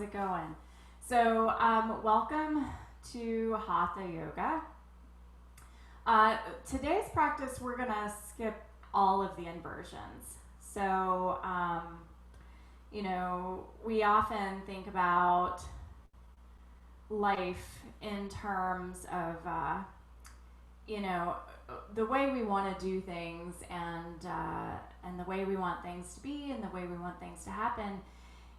it going? So welcome to Hatha Yoga. Today's practice, we're going to skip all of the inversions. So, we often think about life in terms of, the way we want to do things and the way we want things to be and the way we want things to happen.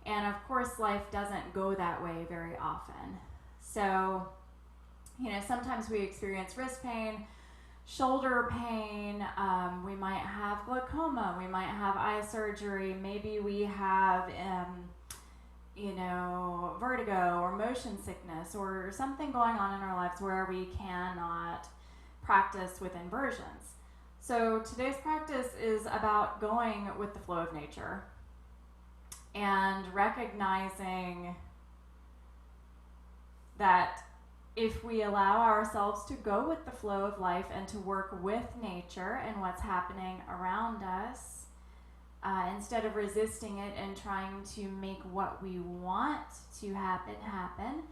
And of course, life doesn't go that way very often. So, sometimes we experience wrist pain, shoulder pain, we might have glaucoma, we might have eye surgery, maybe we have, vertigo or motion sickness or something going on in our lives where we cannot practice with inversions. So today's practice is about going with the flow of nature and recognizing that if we allow ourselves to go with the flow of life and to work with nature and what's happening around us, instead of resisting it and trying to make what we want to happen,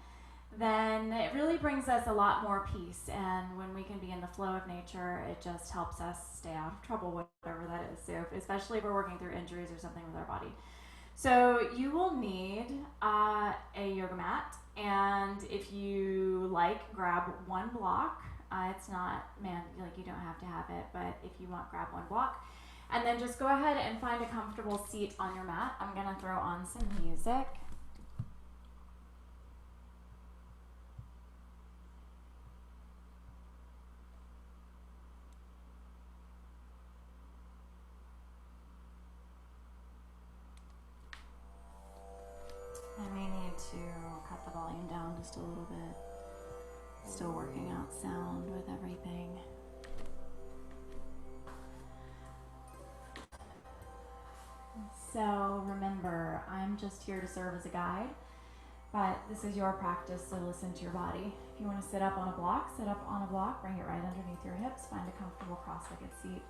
then it really brings us a lot more peace. And when we can be in the flow of nature, it just helps us stay out of trouble, whatever that is. So especially if we're working through injuries or something with our body. So you will need a yoga mat, and if you grab one block. It's not, you don't have to have it, but if you want, grab one block. And then just go ahead and find a comfortable seat on your mat. I'm gonna throw on some music. I may need to cut the volume down just a little bit. Still working out sound with everything. So remember, I'm just here to serve as a guide, but this is your practice, so listen to your body. If you want to sit up on a block, sit up on a block, bring it right underneath your hips, find a comfortable cross-legged seat.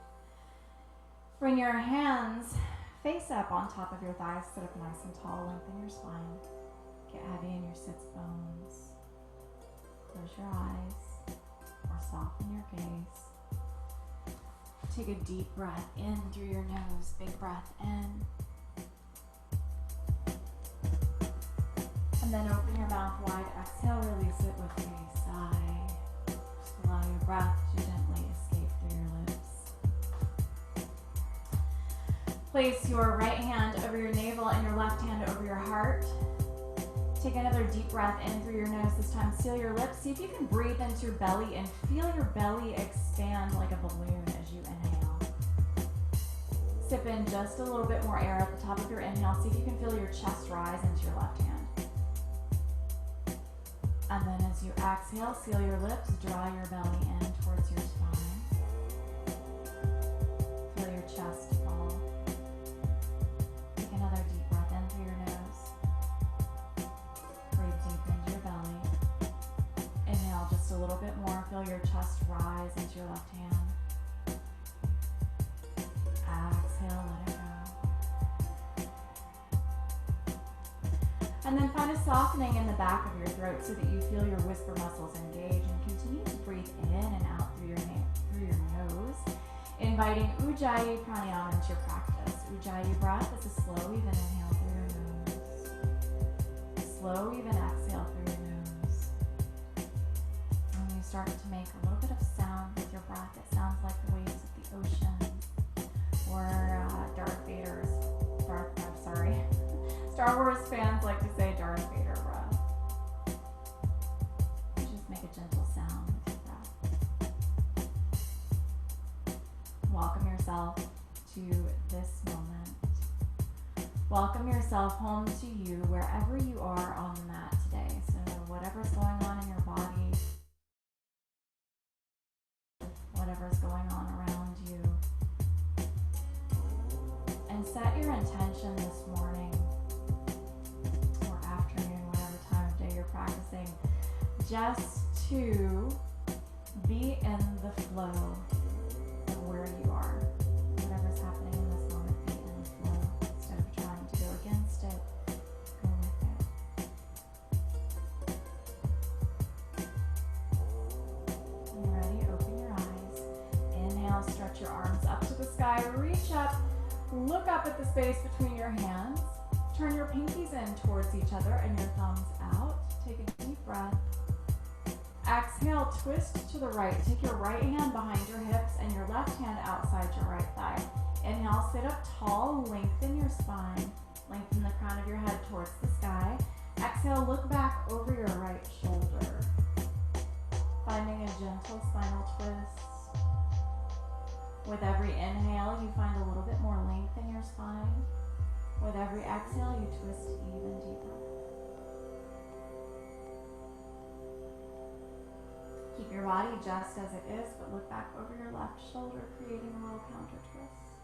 Bring your hands face up on top of your thighs, sit up nice and tall, lengthen your spine. Get heavy in your sits bones. Close your eyes or soften your gaze. Take a deep breath in through your nose, big breath in. And then open your mouth wide, exhale, release it with a sigh. Just allow your breath to gently escape through your lips. Place your right hand over your navel and your left hand over your heart. Take another deep breath in through your nose. This time, seal your lips. See if you can breathe into your belly and feel your belly expand like a balloon as you inhale. Sip in just a little bit more air at the top of your inhale. See if you can feel your chest rise into your left hand. And then as you exhale, seal your lips, draw your belly in towards your spine. Feel your chest fall. Take another deep breath in through your nose. Breathe deep into your belly. Inhale just a little bit more. Feel your chest rise into your left hand. Exhale, let it go. And then find a softening in the back of your throat so that you feel your whisper muscles engage, and continue to breathe in and out through your nose, inviting Ujjayi Pranayama into your practice. Ujjayi breath is a slow, even inhale through your nose. A slow, even exhale through your nose. And when you start to make a little bit of sound with your breath, it sounds like the waves of the ocean, or Star Wars fans like to say Darth Vader breath. Just make a gentle sound with your breath. Welcome yourself to this moment. Welcome yourself home to you wherever you are on the mat today. So whatever's going on in your body, whatever's going on around you. And set your intention this morning or afternoon, whatever time of day you're practicing, just to be in the flow of where you are. Whatever's happening in this moment, be in the flow. Instead of trying to go against it, go with it. Look up at the space between your hands. Turn your pinkies in towards each other and your thumbs out. Take a deep breath. Exhale, twist to the right. Take your right hand behind your hips and your left hand outside your right thigh. Inhale, sit up tall, lengthen your spine. Lengthen the crown of your head towards the sky. Exhale, look back over your right shoulder. Finding a gentle spinal twist. With every inhale, you find a little bit more length in your spine. With every exhale, you twist even deeper. Keep your body just as it is, but look back over your left shoulder, creating a little counter twist.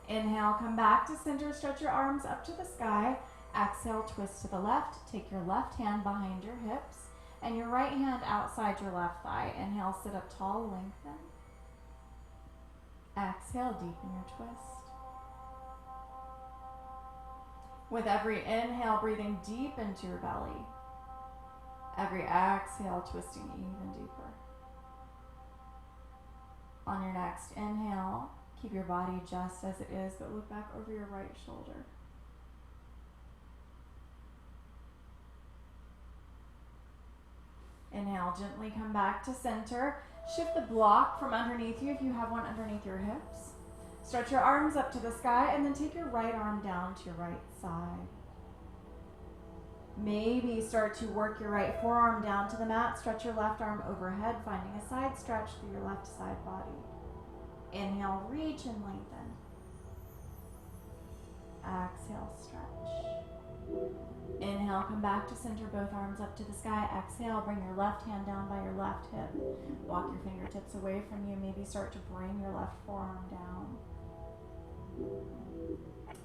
Inhale, come back to center, stretch your arms up to the sky. Exhale, twist to the left. Take your left hand behind your hips and your right hand outside your left thigh. Inhale, sit up tall, lengthen. Exhale, deepen your twist. With every inhale, breathing deep into your belly. Every exhale, twisting even deeper. On your next inhale, keep your body just as it is, but look back over your right shoulder. Inhale, gently come back to center. Shift the block from underneath you if you have one underneath your hips. Stretch your arms up to the sky and then take your right arm down to your right side. Maybe start to work your right forearm down to the mat. Stretch your left arm overhead, finding a side stretch through your left side body. Inhale, reach and lengthen. Exhale, stretch. Inhale, come back to center, both arms up to the sky. Exhale, bring your left hand down by your left hip. Walk your fingertips away from you. Maybe start to bring your left forearm down.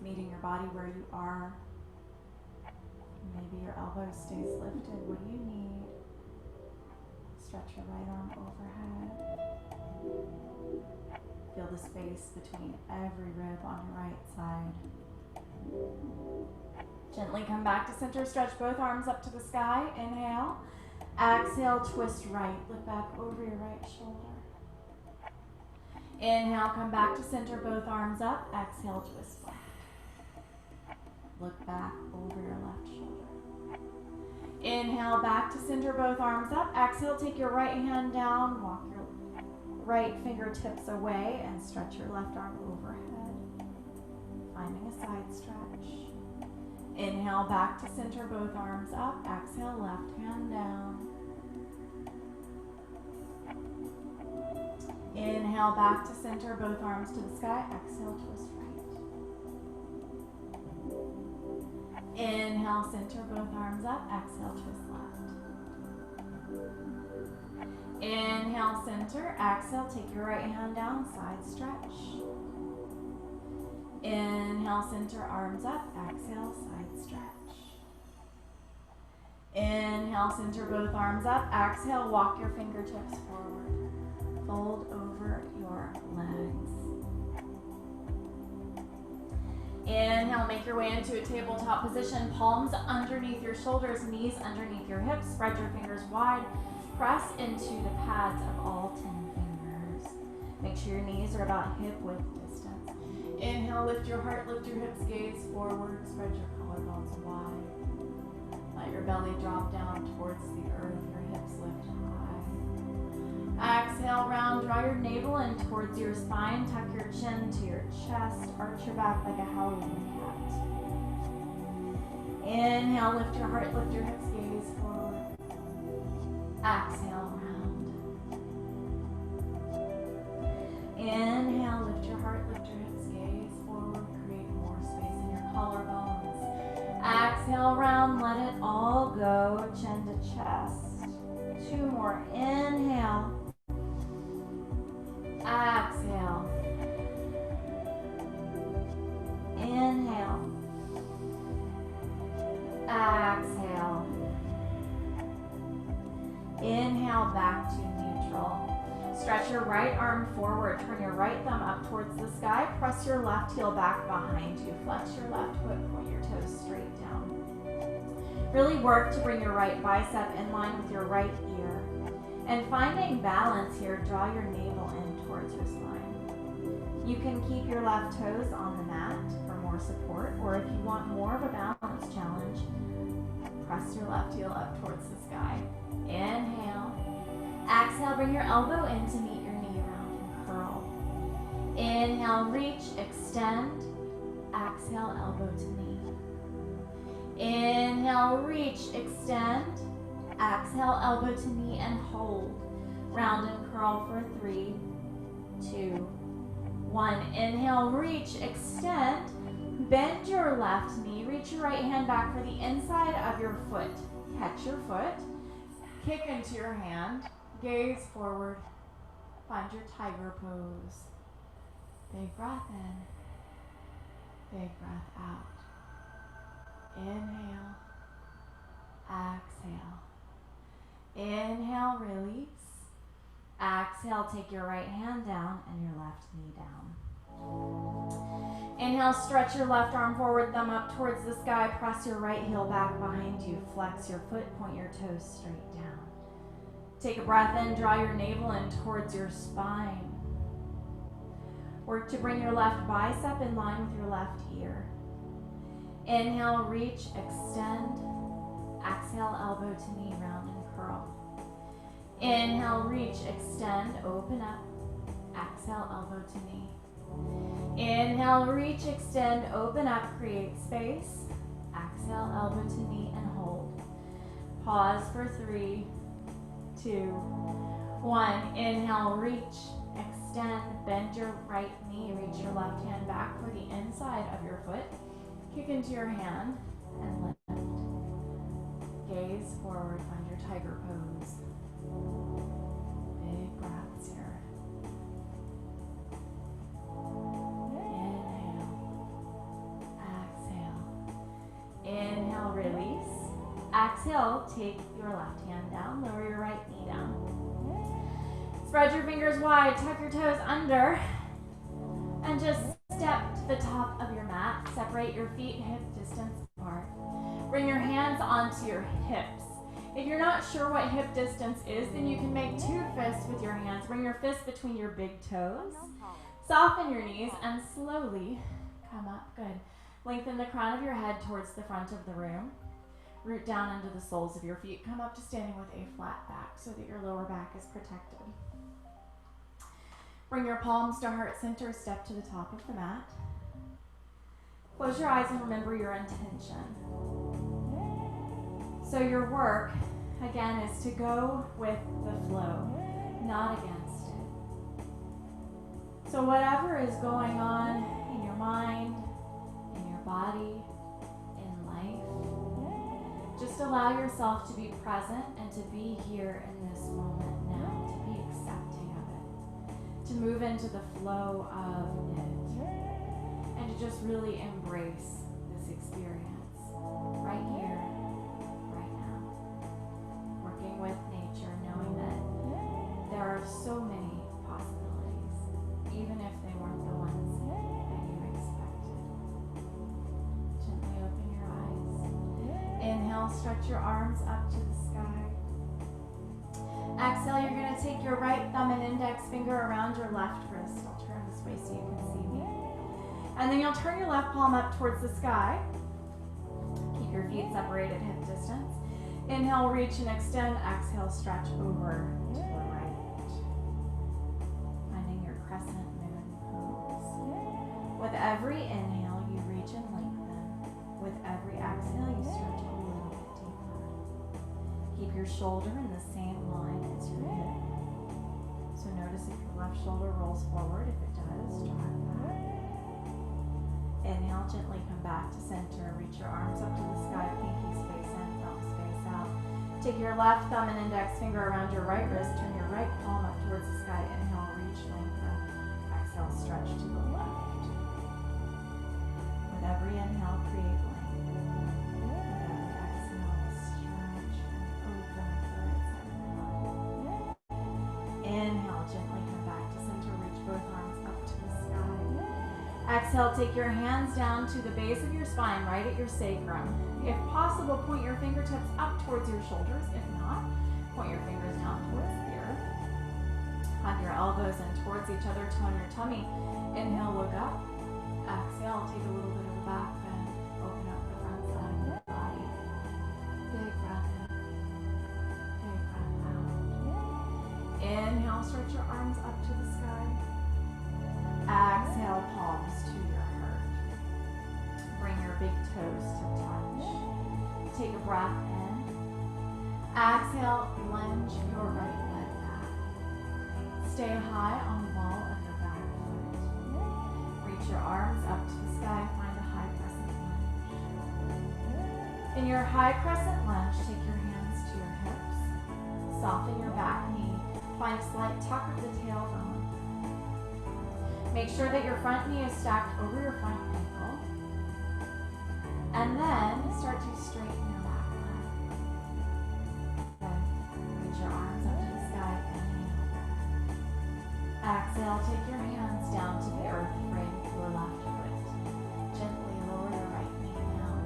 Meeting your body where you are. Maybe your elbow stays lifted. What do you need? Stretch your right arm overhead. Feel the space between every rib on your right side. Gently come back to center, stretch both arms up to the sky. Inhale. Exhale, twist right. Look back over your right shoulder. Inhale, come back to center, both arms up. Exhale, twist left. Look back over your left shoulder. Inhale, back to center, both arms up. Exhale, take your right hand down. Walk your right fingertips away and stretch your left arm overhead. Finding a side stretch. Inhale, back to center, both arms up. Exhale, left hand down. Inhale, back to center, both arms to the sky. Exhale, twist right. Inhale, center, both arms up. Exhale, twist left. Inhale, center. Exhale, take your right hand down, side stretch. Inhale, center, arms up. Exhale, side stretch. Inhale, center, both arms up. Exhale, walk your fingertips forward. Fold over your legs. Inhale, make your way into a tabletop position. Palms underneath your shoulders, knees underneath your hips. Spread your fingers wide. Press into the pads of all 10 fingers. Make sure your knees are about hip width distance. Inhale, lift your heart, lift your hips, gaze forward. Spread your collarbones wide. Let your belly drop down towards the earth. Your hips lift high. Exhale, round, draw your navel in towards your spine. Tuck your chin to your chest. Arch your back like a Halloween cat. Inhale, lift your heart, lift your hips, gaze forward. Exhale, round. Inhale, lift your heart, lift your hips, gaze forward. Create more space in your collarbones. Exhale, round, let it all go, chin to chest. 2 more. Inhale. Exhale. Inhale. Exhale. Inhale, back to neutral. Stretch your right arm forward. Turn your right thumb up towards the sky. Press your left heel back behind you. Flex your left foot. Point your toes straight down. Really work to bring your right bicep in line with your right ear. And finding balance here, draw your navel in towards your spine. You can keep your left toes on the mat for more support, or if you want more of a balance challenge, press your left heel up towards the sky. Inhale. Exhale, bring your elbow in to meet your knee around and curl. Inhale, reach, extend. Exhale, elbow to knee. Inhale, reach, extend. Exhale, elbow to knee and hold. Round and curl for 3, 2, 1. Inhale, reach, extend. Bend your left knee. Reach your right hand back for the inside of your foot. Catch your foot. Kick into your hand. Gaze forward. Find your tiger pose. Big breath in. Big breath out. Inhale. Exhale. Inhale, release. Exhale, take your right hand down and your left knee down. Inhale, stretch your left arm forward, thumb up towards the sky. Press your right heel back behind you. Flex your foot, point your toes straight down. Take a breath in, draw your navel in towards your spine. Work to bring your left bicep in line with your left ear. Inhale, reach, extend. Exhale, elbow to knee, round and curl. Inhale, reach, extend, open up. Exhale, elbow to knee. Inhale, reach, extend, open up, create space. Exhale, elbow to knee and hold. Pause for 3, 2, 1. Inhale, reach, extend, bend your right knee, reach your left hand back for the inside of your foot. Kick into your hand and lift. Gaze forward, find your tiger pose. Big breaths here. Inhale. Exhale. Inhale, release. Exhale, take your left hand down, lower your right knee down. Spread your fingers wide, tuck your toes under, and just step to the top of your mat. Separate your feet hip distance apart. Bring your hands onto your hips. If you're not sure what hip distance is, then you can make 2 fists with your hands. Bring your fists between your big toes. Soften your knees and slowly come up. Good. Lengthen the crown of your head towards the front of the room. Root down into the soles of your feet. Come up to standing with a flat back so that your lower back is protected. Bring your palms to heart center. Step to the top of the mat. Close your eyes and remember your intention. So your work, again, is to go with the flow, not against it. So whatever is going on in your mind, in your body, in life, just allow yourself to be present and to be here in this moment now, to be accepting of it, to move into the flow of it, and to just really embrace this experience right here. With nature, knowing that there are so many possibilities, even if they weren't the ones that you expected. Gently open your eyes. Inhale, stretch your arms up to the sky. Exhale, you're going to take your right thumb and index finger around your left wrist. I'll turn this way so you can see me. And then you'll turn your left palm up towards the sky. Keep your feet separated hip distance. Inhale, reach and extend. Exhale, stretch over to the right. Finding your crescent moon pose. With every inhale, you reach and lengthen. With every exhale, you stretch a little bit deeper. Keep your shoulder in the same line as your hip. So notice if your left shoulder rolls forward. If it does, draw it back. Inhale, gently come back to center. Reach your arms up to the sky, pinky space in, thumb space out. Take your left thumb and index finger around your right wrist. Turn your right palm up towards the sky. Inhale, reach, lengthen. Exhale, stretch to the left. With every inhale, create length. With every exhale, stretch and open the right side of the body. Inhale, gently come back to center. Reach both arms up to the sky. Exhale, take your hands down to the base of your spine, right at your sacrum. If possible, point your fingertips up towards your shoulders. If not, Point your fingers down towards the earth. Hug your elbows in towards each other, tone your tummy. Inhale, look up. Exhale, take a little bit of a back bend. Open up the front side of your body. Big breath in. Big breath out. Inhale, stretch your arms up to the sky. Exhale, palms to your heart. Bring your big toes to touch. Take a breath in. Exhale, lunge your right leg back. Stay high on the ball of your back foot. Reach your arms up to the sky. Find a high crescent lunge. In your high crescent lunge, take your hands to your hips. Soften your back knee. Find a slight tuck of the tailbone. Make sure that your front knee is stacked over your front ankle. And then start to straighten your back leg. Good. Reach your arms up to the sky. Inhale. Exhale, take your hands down to the earth, frame your left foot. Gently lower your right knee down.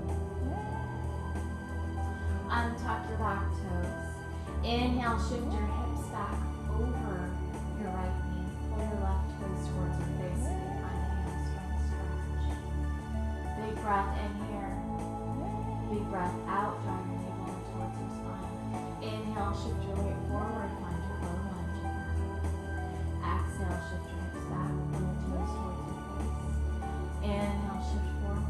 Untuck your back toes. Inhale, shift your hips back over your right knee. Pull your left toes towards your face so you find a hamstring stretch. Big breath in here. Big breath out. Draw your navel in towards your spine. Inhale, shift your weight forward. Find your low lunge here. Exhale, shift your hips back. Pull your toes towards your face. Inhale, shift forward.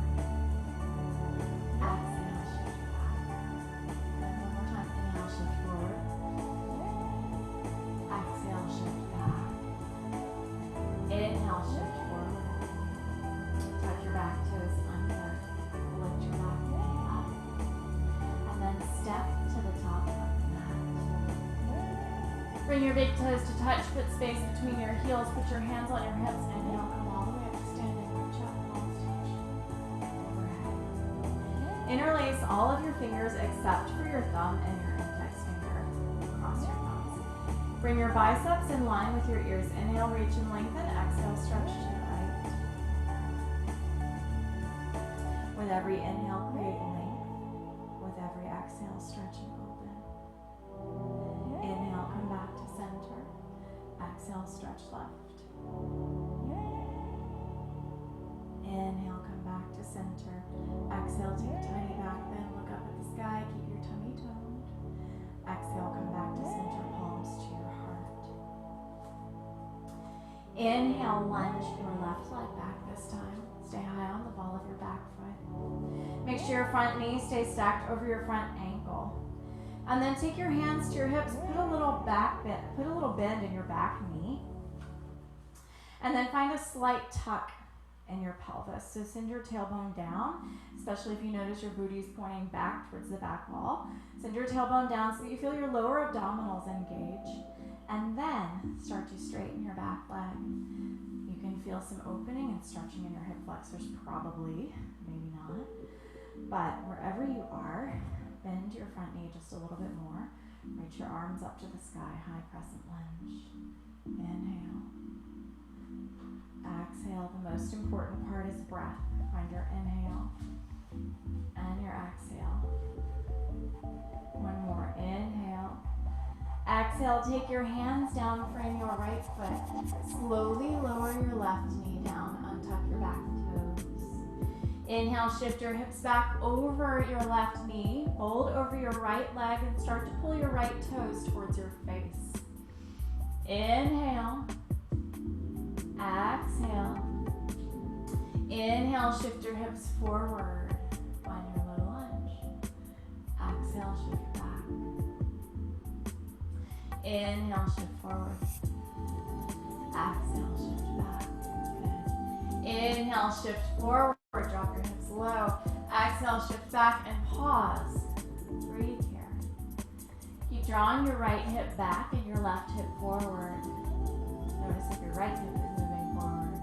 Exhale, shift back. Good. One more time. Inhale, shift forward. Exhale, shift back. Inhale, shift forward. Tuck your back toes under. Lift your back knee up. And then step to the top of the mat. Bring your big toes to touch. Put space between your heels. Put your hands on your hips. Inhale, come all the way up to standing. Reach up, palms touch. Overhead. Interlace all of your fingers except for your thumb and your index finger. Cross your thumbs. Bring your biceps in line with your ears. Inhale, reach and lengthen. Exhale, stretch to the right. With every inhale, create length. With every exhale, stretch and open. Inhale, come back to center. Exhale, stretch left. Inhale, come back to center. Exhale, take a tiny back bend. Look up at the sky. Keep your tummy toned. Exhale, come back to center. Palms to your heart. Inhale, lunge your left leg back this time. Stay high on the ball of your back foot. Make sure your front knee stays stacked over your front ankle. And then take your hands to your hips. Put a little bend in your back knee. And then find a slight tuck in your pelvis. So send your tailbone down, especially if you notice your booty is pointing back towards the back wall. Send your tailbone down so that you feel your lower abdominals engage. And then start to straighten your back leg. You can feel some opening and stretching in your hip flexors probably, maybe not. But wherever you are, bend your front knee just a little bit more. Reach your arms up to the sky, high crescent lunge. Inhale. Exhale. The most important part is breath. Find your inhale and your exhale. One more. Inhale. Exhale. Take your hands down, frame your right foot. Slowly lower your left knee down. Untuck your back toes. Inhale, shift your hips back over your left knee. Fold over your right leg and start to pull your right toes towards your face. Inhale. Exhale. Inhale, shift your hips forward. Find your low lunge. Exhale, shift back. Inhale, shift forward. Exhale, shift back. Good. Inhale, shift forward. Drop your hips low. Exhale, shift back and pause. Breathe here. Keep drawing your right hip back and your left hip forward. Notice if your right hip is moving forward.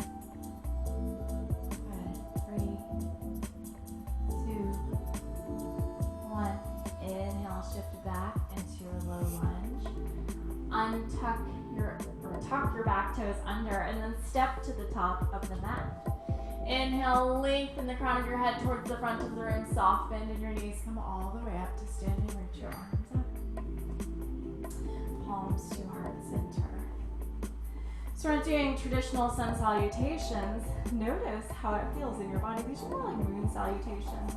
Good. 3, 2, 1. Inhale, shift back into your low lunge. Tuck your back toes under and then step to the top of the mat. Inhale, lengthen the crown of your head towards the front of the room. Soft bend in your knees. Come all the way up to standing. Reach your arms up. So we're doing traditional sun salutations. Notice how it feels in your body. These are more like moon salutations.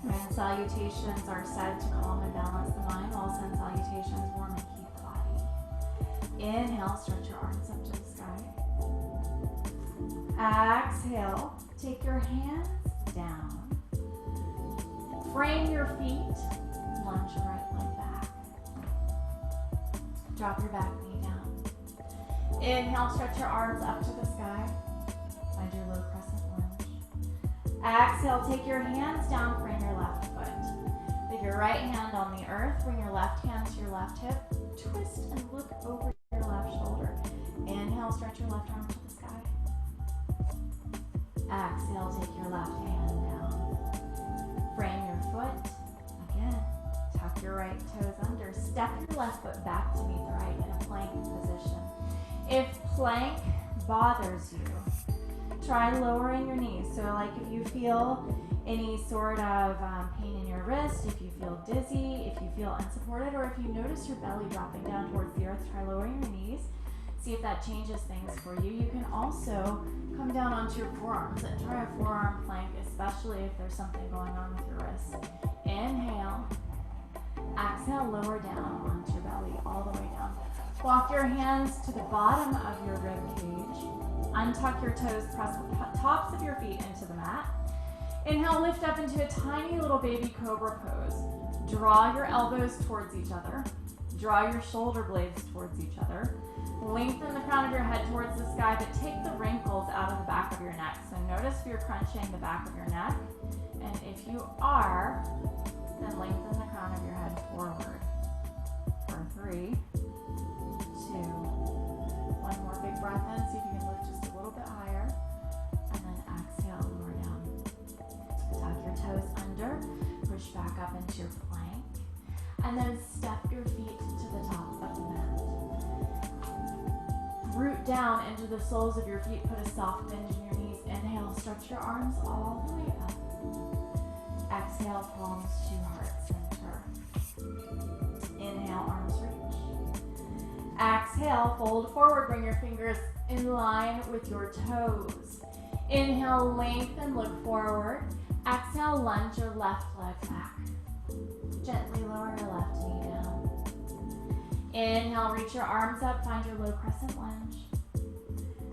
Moon salutations are said to calm and balance the mind, while sun salutations warm and heat the body. Inhale, stretch your arms up to the sky. Exhale, take your hands down. Frame your feet, lunge your right leg back. Drop your back knee down. Inhale, stretch your arms up to the sky. Find your low crescent lunge. Exhale, take your hands down, frame your left foot. Leave your right hand on the earth, bring your left hand to your left hip, twist and look over your left shoulder. Inhale, stretch your left arm to the sky. Exhale, take your left hand down. Frame your foot. Again, tuck your right toes under. Step your left foot back to meet the right in a plank position. If plank bothers you, try lowering your knees. So like if you feel any sort of pain in your wrist, if you feel dizzy, if you feel unsupported, or if you notice your belly dropping down towards the earth, try lowering your knees. See if that changes things for you. You can also come down onto your forearms and try a forearm plank, especially if there's something going on with your wrist. Inhale. Exhale, lower down onto your belly, all the way down. Walk your hands to the bottom of your rib cage. Untuck your toes, press the tops of your feet into the mat. Inhale, lift up into a tiny little baby cobra pose. Draw your elbows towards each other. Draw your shoulder blades towards each other. Lengthen the crown of your head towards the sky, but take the wrinkles out of the back of your neck. So notice if you're crunching the back of your neck. And if you are, then lengthen the crown of your head forward. For 3, 2, 1 more big breath in. See if you can lift just a little bit higher. And then exhale, lower down. Tuck your toes under. Push back up into your plank. And then step your feet to the top of the mat. Root down into the soles of your feet. Put a soft bend in your knees. Inhale, stretch your arms all the way up. Exhale, palms to heart center. Inhale, arms reach. Exhale, fold forward. Bring your fingers in line with your toes. Inhale, lengthen, look forward. Exhale, lunge your left leg back. Gently lower your left knee down. Inhale, reach your arms up, find your low crescent lunge.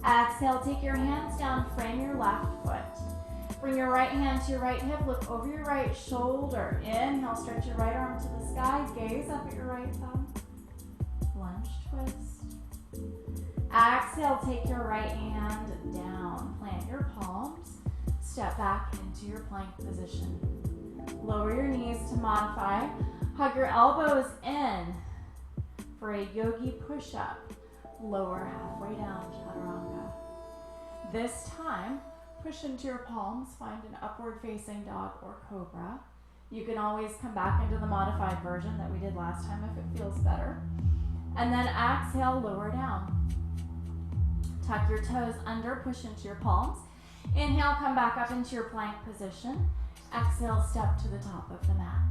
Exhale, take your hands down, frame your left foot. Bring your right hand to your right hip, look over your right shoulder. Inhale, stretch your right arm to the sky, gaze up at your right thumb. Lunge twist. Exhale, take your right hand down. Plant your palms, step back into your plank position. Lower your knees to modify. Hug your elbows in for a yogi push-up. Lower halfway down, chaturanga. This time, push into your palms, find an upward facing dog or cobra. You can always come back into the modified version that we did last time if it feels better. And then exhale, lower down. Tuck your toes under, push into your palms. Inhale, come back up into your plank position. Exhale, step to the top of the mat.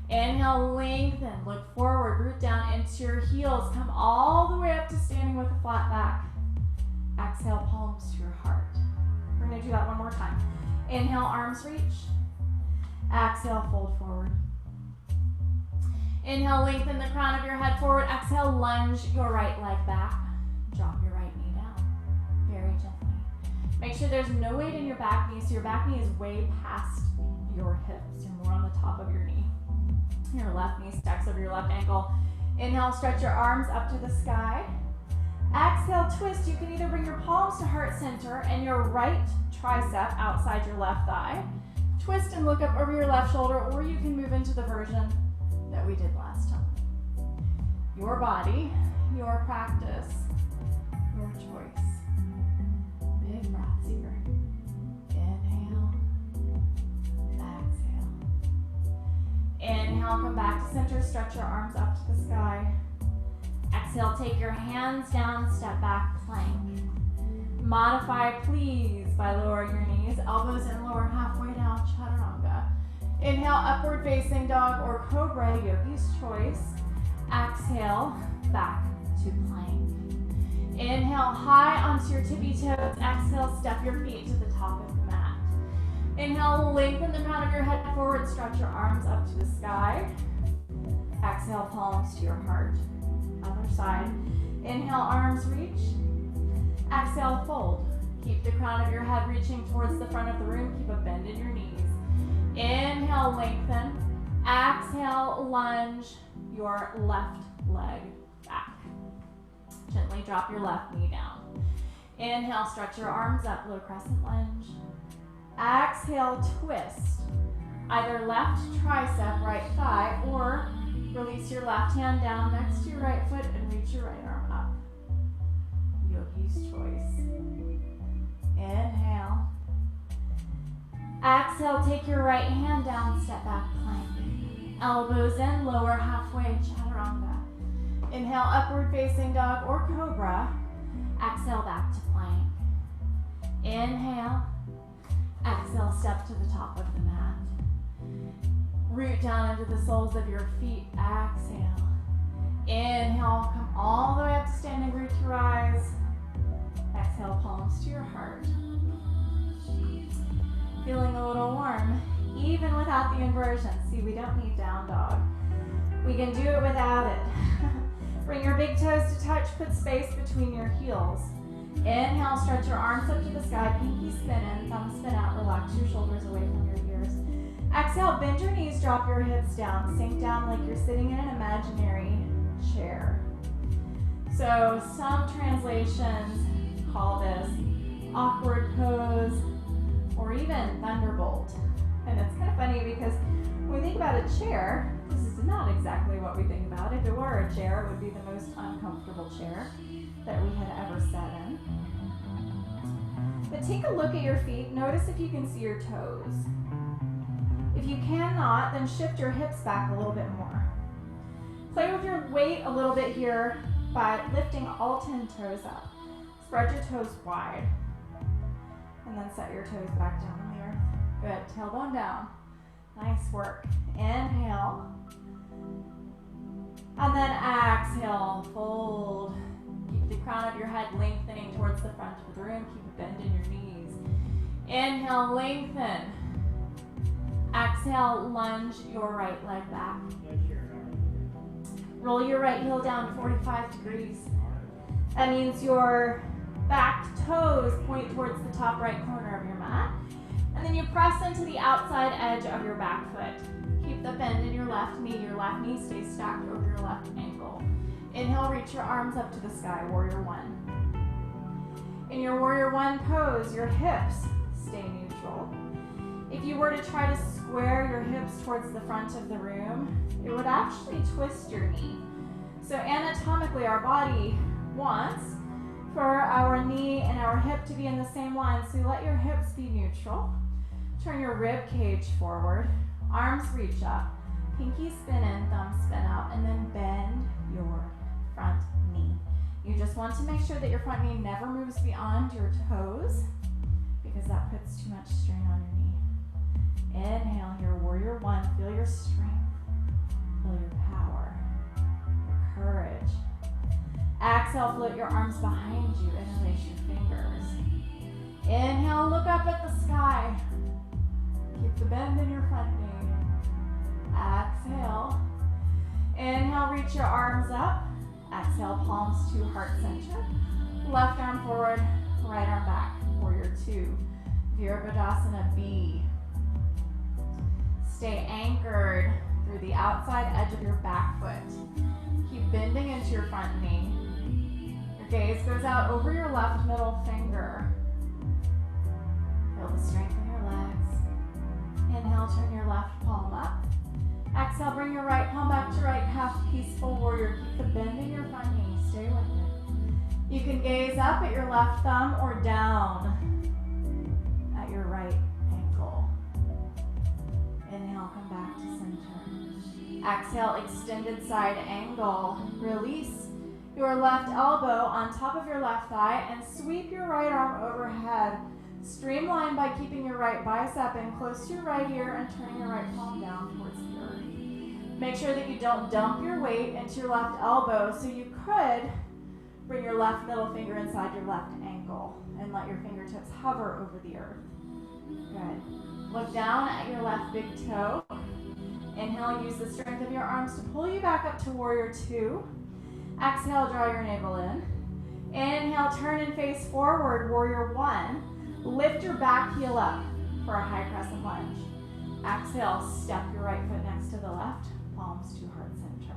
Inhale, lengthen, look forward, root down into your heels. Come all the way up to standing with a flat back. Exhale, palms to your heart. We're going to do that one more time. Inhale, arms reach. Exhale, fold forward. Inhale, lengthen the crown of your head forward. Exhale, lunge your right leg back. Drop your right knee down. Very gently. Make sure there's no weight in your back knee, so your back knee is way past your hips. You're more on the top of your knee. Your left knee stacks over your left ankle. Inhale, stretch your arms up to the sky. Exhale, twist. You can either bring your palms to heart center and your right tricep outside your left thigh. Twist and look up over your left shoulder, or you can move into the version that we did last time. Your body, your practice, your choice. Big breaths here. Inhale. Exhale. Inhale, come back to center, stretch your arms up to the sky. Exhale, take your hands down, step back, plank. Modify, please, by lowering your knees, elbows in, lower halfway down, chaturanga. Inhale, upward facing dog or cobra, yogi's choice. Exhale, back to plank. Inhale high onto your tippy toes. Exhale, step your feet to the top of the mat. Inhale, lengthen the crown of your head forward, stretch your arms up to the sky. Exhale, palms to your heart. Other side. Inhale, arms reach. Exhale, fold. Keep the crown of your head reaching towards the front of the room. Keep a bend in your knees. Inhale, lengthen. Exhale, lunge your left leg back. Gently drop your left knee down. Inhale, stretch your arms up, low crescent lunge. Exhale, twist. Either left tricep, right thigh, or release your left hand down next to your right foot and reach your right arm up. Yogi's choice. Inhale. Exhale, take your right hand down, step back, plank. Elbows in, lower halfway, chaturanga. Inhale, upward facing dog or cobra. Exhale, back to plank. Inhale. Exhale, step to the top of the mat. Root down into the soles of your feet. Exhale. Inhale, come all the way up to standing root to rise. Exhale, palms to your heart. Feeling a little warm, even without the inversion. See, we don't need down dog. We can do it without it. Bring your big toes to touch, put space between your heels. Inhale, stretch your arms up to the sky, pinky spin in, thumb spin out, relax your shoulders away from your ears. Exhale, bend your knees, drop your hips down, sink down like you're sitting in an imaginary chair. So some translations call this awkward pose or even thunderbolt. And it's kind of funny because when we think about a chair, this is not exactly what we think about. If it were a chair, it would be the most uncomfortable chair that we had ever sat in. But take a look at your feet. Notice if you can see your toes. If you cannot, then shift your hips back a little bit more. Play with your weight a little bit here by lifting all 10 toes up. Spread your toes wide. And then set your toes back down on the earth. Good. Tailbone down. Nice work. Inhale. And then exhale. Fold. Keep the crown of your head lengthening towards the front of the room. Keep a bend in your knees. Inhale, lengthen. Exhale, lunge your right leg back. Roll your right heel down 45 degrees. That means your back toes point towards the top right corner of your mat. And then you press into the outside edge of your back foot. Keep the bend in your left knee. Your left knee stays stacked over your left ankle. Inhale, reach your arms up to the sky, warrior one. In your warrior one pose, your hips stay neutral. If you were to try to square your hips towards the front of the room, it would actually twist your knee. So anatomically, our body wants for our knee and our hip to be in the same line. So let your hips be neutral. Turn your rib cage forward. Arms reach up. Pinky spin in, thumb spin out, and then bend your front knee. You just want to make sure that your front knee never moves beyond your toes because that puts too much strain on your knee. Inhale here, warrior one. Feel your strength. Feel your power. Your courage. Exhale, float your arms behind you. Interlace your fingers. Inhale, look up at the sky. Keep the bend in your front knee. Exhale. Inhale, reach your arms up. Exhale, palms to heart center. Left arm forward, right arm back. Warrior two. Virabhadasana B. Stay anchored through the outside edge of your back foot. Keep bending into your front knee. Your gaze goes out over your left middle finger. Feel the strength in your legs. Inhale, turn your left palm up. Exhale, bring your right palm back to right calf, peaceful warrior. Keep the bend in your front knee. Stay with it. You can gaze up at your left thumb or down at your right ankle. Inhale, come back to center. Exhale, extended side angle. Release your left elbow on top of your left thigh and sweep your right arm overhead. Streamline by keeping your right bicep in close to your right ear and turning your right palm down towards the earth. Make sure that you don't dump your weight into your left elbow. So you could Bring your left middle finger inside your left ankle and let your fingertips hover over the earth. Good. Look down at your left big toe. Inhale, use the strength of your arms to pull you back up to warrior two. Exhale, draw your navel in. Inhale, turn and face forward, warrior one. Lift your back heel up for a high crescent lunge. Exhale, step your right foot next to the left, palms to heart center.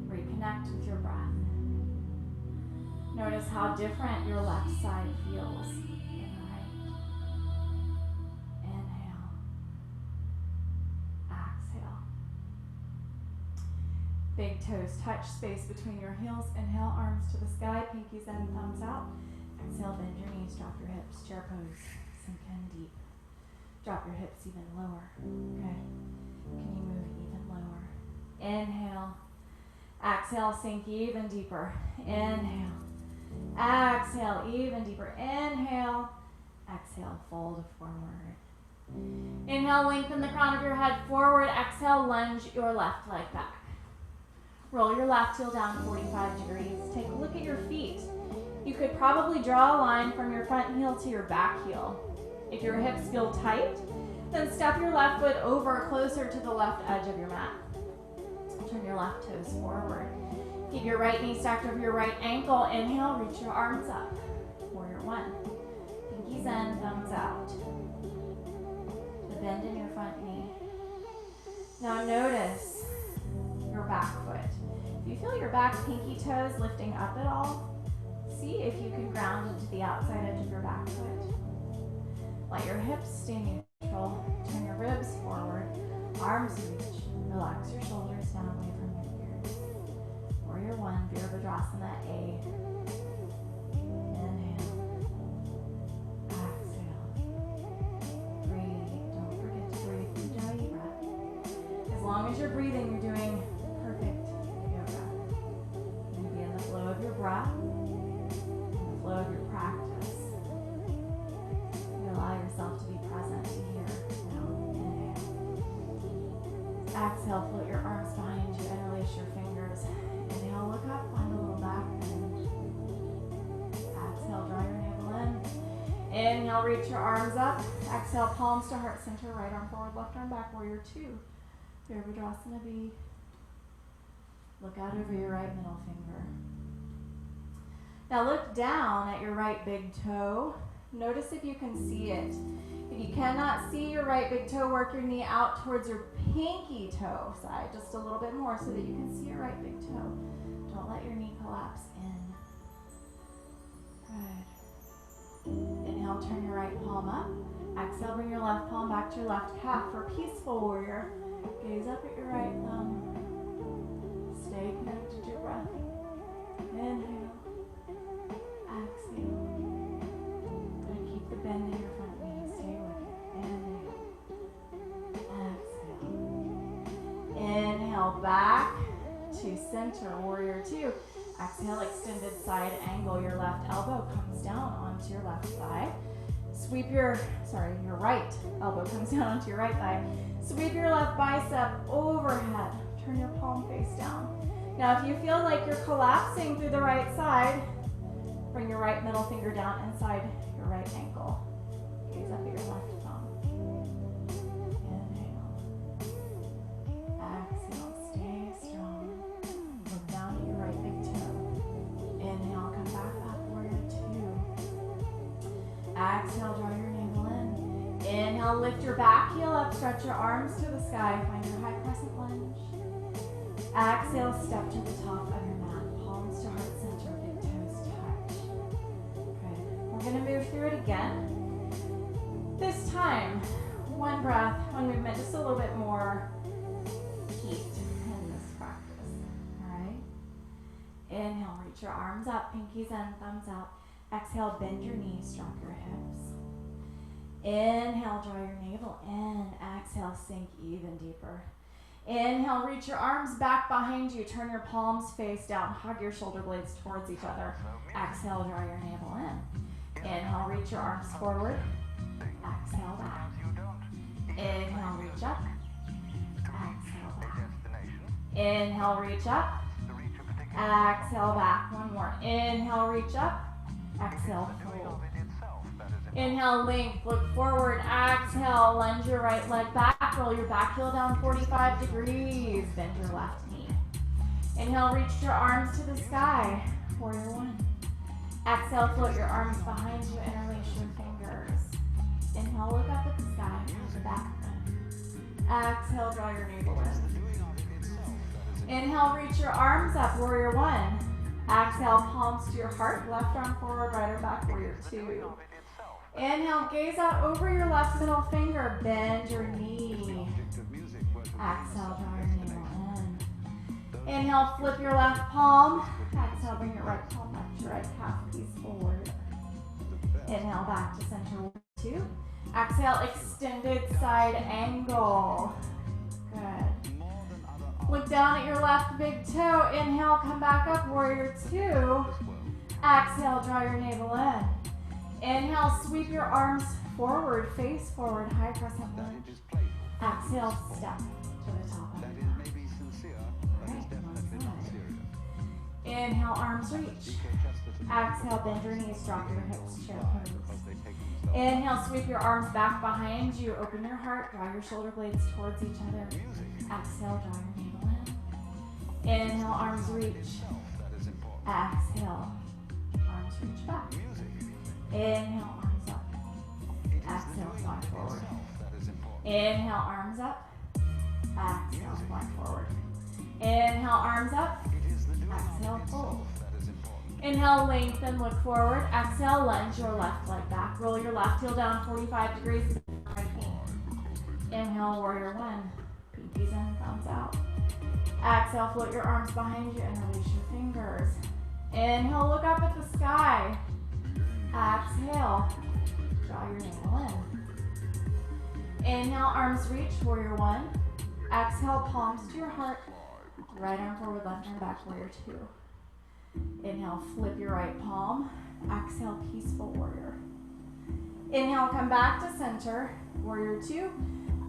Reconnect with your breath. Notice how different your left side feels than right. Inhale. Exhale. Big toes touch space between your heels. Inhale, arms to the sky, pinkies and thumbs out. Exhale, bend your knees, drop your hips, chair pose, sink in deep. Drop your hips even lower. Good. Can you move even lower? Inhale. Exhale, sink even deeper. Inhale. Exhale, even deeper. Inhale. Exhale, fold forward. Inhale, lengthen the crown of your head forward. Exhale, lunge your left leg back. Roll your left heel down 45 degrees. Take a look at your feet. You could probably draw a line from your front heel to your back heel. If your hips feel tight, then step your left foot over closer to the left edge of your mat. Turn your left toes forward. Keep your right knee stacked over your right ankle. Inhale, reach your arms up. Warrior one. Pinkies in, thumbs out. The bend in your front knee. Now notice your back foot. If you feel your back pinky toes lifting up at all, see if you can ground into the outside edge of your back foot. Let your hips stay neutral. Turn your ribs forward. Arms reach. Relax your shoulders down away from your ears. Warrior one, Virabhadrasana A. Inhale. Exhale. Breathe. Don't forget to breathe. Ujjayi breath. As long as you're breathing, you're doing perfect yoga. You're going to be in the flow of your breath, in the flow of your practice. Allow yourself to be present here. Now, inhale. Exhale, float your arms behind you, interlace your fingers. Inhale, look up, find a little back bend. Exhale, draw your navel in. Inhale, reach your arms up. Exhale, palms to heart center, right arm forward, left arm back, warrior two. Virabhadrasana B. Look out over your right middle finger. Now look down at your right big toe. Notice if you can see it. If you cannot see your right big toe, work your knee out towards your pinky toe side just a little bit more so that you can see your right big toe. Don't let your knee collapse in. Good. Inhale, turn your right palm up. Exhale, bring your left palm back to your left calf for peaceful warrior. Gaze up at your right thumb. Stay connected to your breath. Inhale. Exhale. The bend in your front knee, stay with it. Inhale. Exhale. Inhale, back to center, warrior two. Exhale, extended side angle. Your left elbow comes down onto your left thigh. Sweep your right elbow comes down onto your right thigh. Sweep your left bicep overhead. Turn your palm face down. Now, if you feel like you're collapsing through the right side, bring your right middle finger down inside your right ankle. Gaze up at your left thumb. Inhale. Exhale. Stay strong. Look down at your right big toe. Inhale. Come back up. Warrior two. Exhale. Draw your navel in. Inhale. Lift your back heel up. Stretch your arms to the sky. Find your high crescent lunge. Exhale. Step to the top of your mat. Palms to heart center. Big toes touch. We're going to move through it again. This time, one breath, one movement, just a little bit more heat in this practice. All right? Inhale, reach your arms up, pinkies in, thumbs out. Exhale, bend your knees, drop your hips. Inhale, draw your navel in. Exhale, sink even deeper. Inhale, reach your arms back behind you. Turn your palms face down. Hug your shoulder blades towards each other. Exhale, draw your navel in. Inhale, reach your arms forward. Exhale, back. Inhale, reach up. Exhale, back. Inhale, reach up. Exhale back, one more. Inhale, reach up. Exhale, fold. Inhale, length, look forward. Exhale, lunge your right leg back. Roll your back heel down 45 degrees. Bend your left knee. Inhale, reach your arms to the sky. Warrior one. Exhale, float your arms behind you, interlace your fingers. Inhale, look up at the sky, hold the back bend. Exhale, draw your navel in. Inhale, reach your arms up, warrior one. Exhale, palms to your heart, left arm forward, right arm back, warrior two. Inhale, gaze out over your left middle finger, bend your knee. Exhale, draw your navel in. Inhale, flip your left palm. Exhale, bring your right palm up to your right calf, peaceful warrior. Inhale, back to center, two. Exhale, extended side angle. Good. Look down at your left big toe. Inhale, come back up, warrior two. Exhale, draw your navel in. Inhale, sweep your arms forward, face forward, high crescent lunge. Exhale, step to the top of the mat. Alright, one side. Inhale, arms reach. Exhale, bend your knees, drop your hips, chair pose. Inhale, sweep your arms back behind you, open your heart, draw your shoulder blades towards each other. Exhale, draw your navel in. Inhale, arms reach. Exhale, arms reach back. Inhale, arms up. Exhale, fly forward. Inhale, arms up. Exhale, fly forward. Inhale, arms up. Exhale, fold. Inhale, lengthen, look forward. Exhale, lunge your left leg back. Roll your left heel down 45 degrees. Right knee. Inhale, warrior one. Pinkies in, thumbs out. Exhale, float your arms behind you and release your fingers. Inhale, look up at the sky. Exhale, draw your navel in. Inhale, arms reach, warrior one. Exhale, palms to your heart. Right arm forward, left arm back, warrior two. Inhale, flip your right palm. Exhale, peaceful warrior. Inhale, come back to center, warrior two.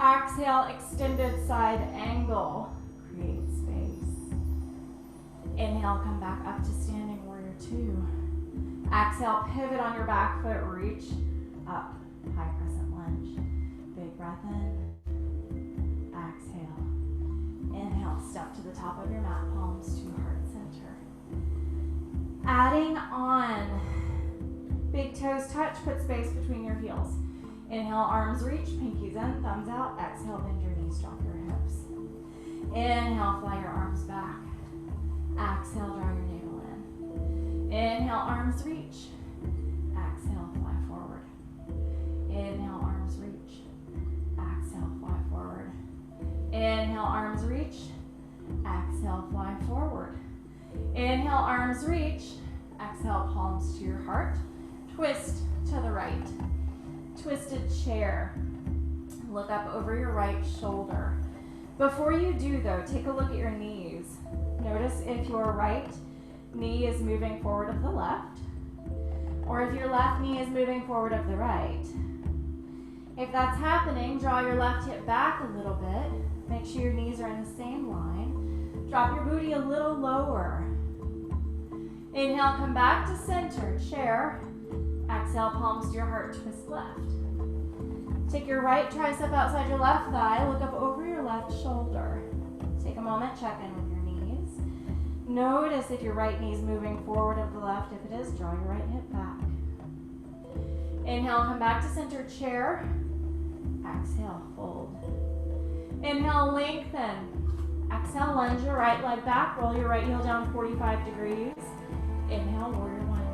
Exhale, extended side angle. Create space. Inhale, come back up to standing, warrior two. Exhale, pivot on your back foot, reach up, high crescent lunge. Big breath in. Exhale. Inhale, step to the top of your mat, palms to heart center. Adding on, big toes touch, put space between your heels. Inhale, arms reach, pinkies in, thumbs out. Exhale, bend your knees, drop your hips. Inhale, fly your arms back. Exhale, draw your navel in. Inhale, arms reach. Exhale, fly forward. Inhale, arms reach. Exhale, fly forward. Inhale, arms reach. Exhale, fly forward. Inhale, arms reach. Exhale, palms to your heart. Twist to the right. Twisted chair. Look up over your right shoulder. Before you do though, take a look at your knees. Notice if your right knee is moving forward of the left, or if your left knee is moving forward of the right. If that's happening, draw your left hip back a little bit. Make sure your knees are in the same line. Drop your booty a little lower. Inhale, come back to center, chair. Exhale, palms to your heart, twist left. Take your right tricep outside your left thigh, look up over your left shoulder. Take a moment, check in with your knees. Notice if your right knee is moving forward of the left. If it is, draw your right hip back. Inhale, come back to center, chair. Exhale, fold. Inhale, lengthen. Exhale, lunge your right leg back, roll your right heel down 45 degrees. Inhale, warrior one.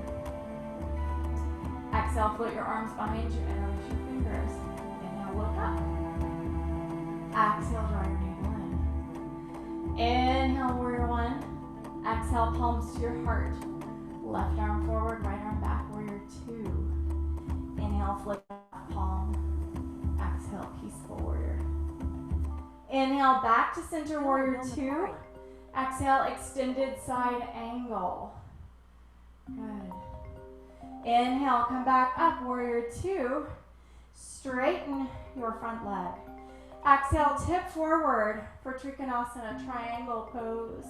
Exhale, float your arms behind you and release your fingers. Inhale, look up. Exhale, draw your navel in. Inhale, warrior one. Exhale, palms to your heart. Left arm forward, right arm back, warrior two. Inhale, flip palm. Exhale, peaceful warrior. Inhale, back to center, warrior two. Exhale, extended side angle. Good. Inhale, come back up, warrior two. Straighten your front leg. Exhale, tip forward for Trikonasana, triangle pose.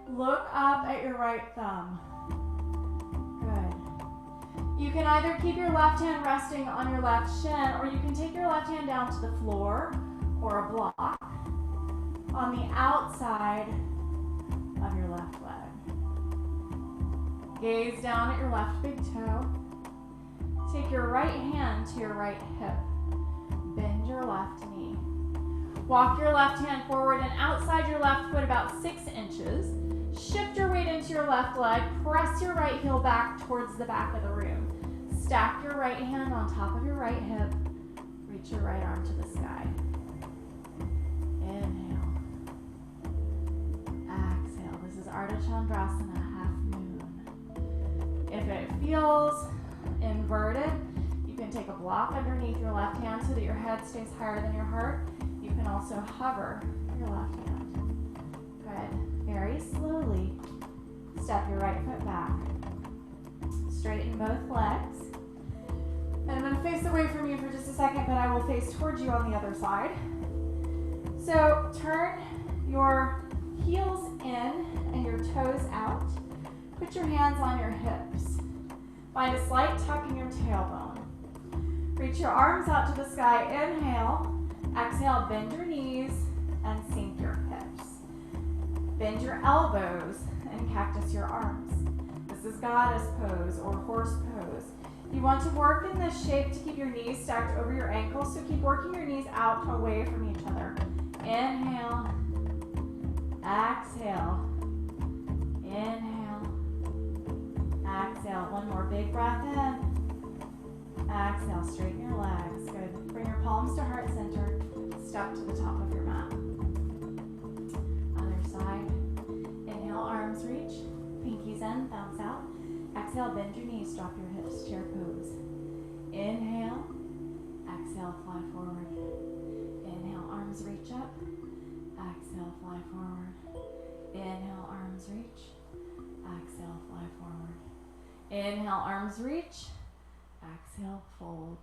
Look up at your right thumb. Good. You can either keep your left hand resting on your left shin, or you can take your left hand down to the floor or a block on the outside of your left leg. Gaze down at your left big toe. Take your right hand to your right hip. Bend your left knee. Walk your left hand forward and outside your left foot about 6 inches. Shift your weight into your left leg. Press your right heel back towards the back of the room. Stack your right hand on top of your right hip. Reach your right arm to the sky. Inhale. Exhale. This is Ardha Chandrasana, half moon. If it feels inverted, you can take a block underneath your left hand so that your head stays higher than your heart. You can also hover your left hand. Good. Very slowly, step your right foot back. Straighten both legs. And I'm going to face away from you for just a second, but I will face towards you on the other side. So turn your heels in and your toes out. Put your hands on your hips. Find a slight tuck in your tailbone. Reach your arms out to the sky. Inhale. Exhale, bend your knees and sink your hips. Bend your elbows and cactus your arms. This is goddess pose or horse pose. You want to work in this shape to keep your knees stacked over your ankles, so keep working your knees out away from each other. Inhale. Exhale. Inhale. Exhale. One more big breath in. Exhale, straighten your legs. Good. Bring your palms to heart center. Step to the top of your mat. Other side. Inhale, arms reach. Pinkies in, bounce out. Exhale, bend your knees, drop your hips, chair pose. Inhale. Exhale, fly forward. Inhale, arms reach up. Exhale, fly forward. Inhale, arms reach. Exhale, fly forward. Inhale, arms reach. Exhale, fold.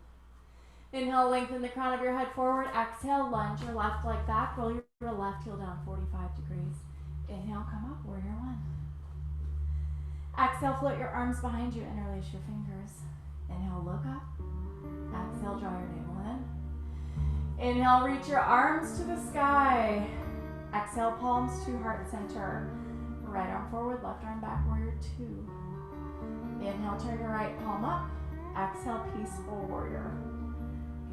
Inhale, lengthen the crown of your head forward. Exhale, lunge your left leg back. Roll your left heel down 45 degrees. Inhale, come up, warrior one. Exhale, float your arms behind you, interlace your fingers. Inhale, look up. Exhale, draw your navel in. Inhale, reach your arms to the sky. Exhale, palms to heart center. Right arm forward, left arm back, warrior two. Inhale, turn your right palm up. Exhale, peaceful warrior.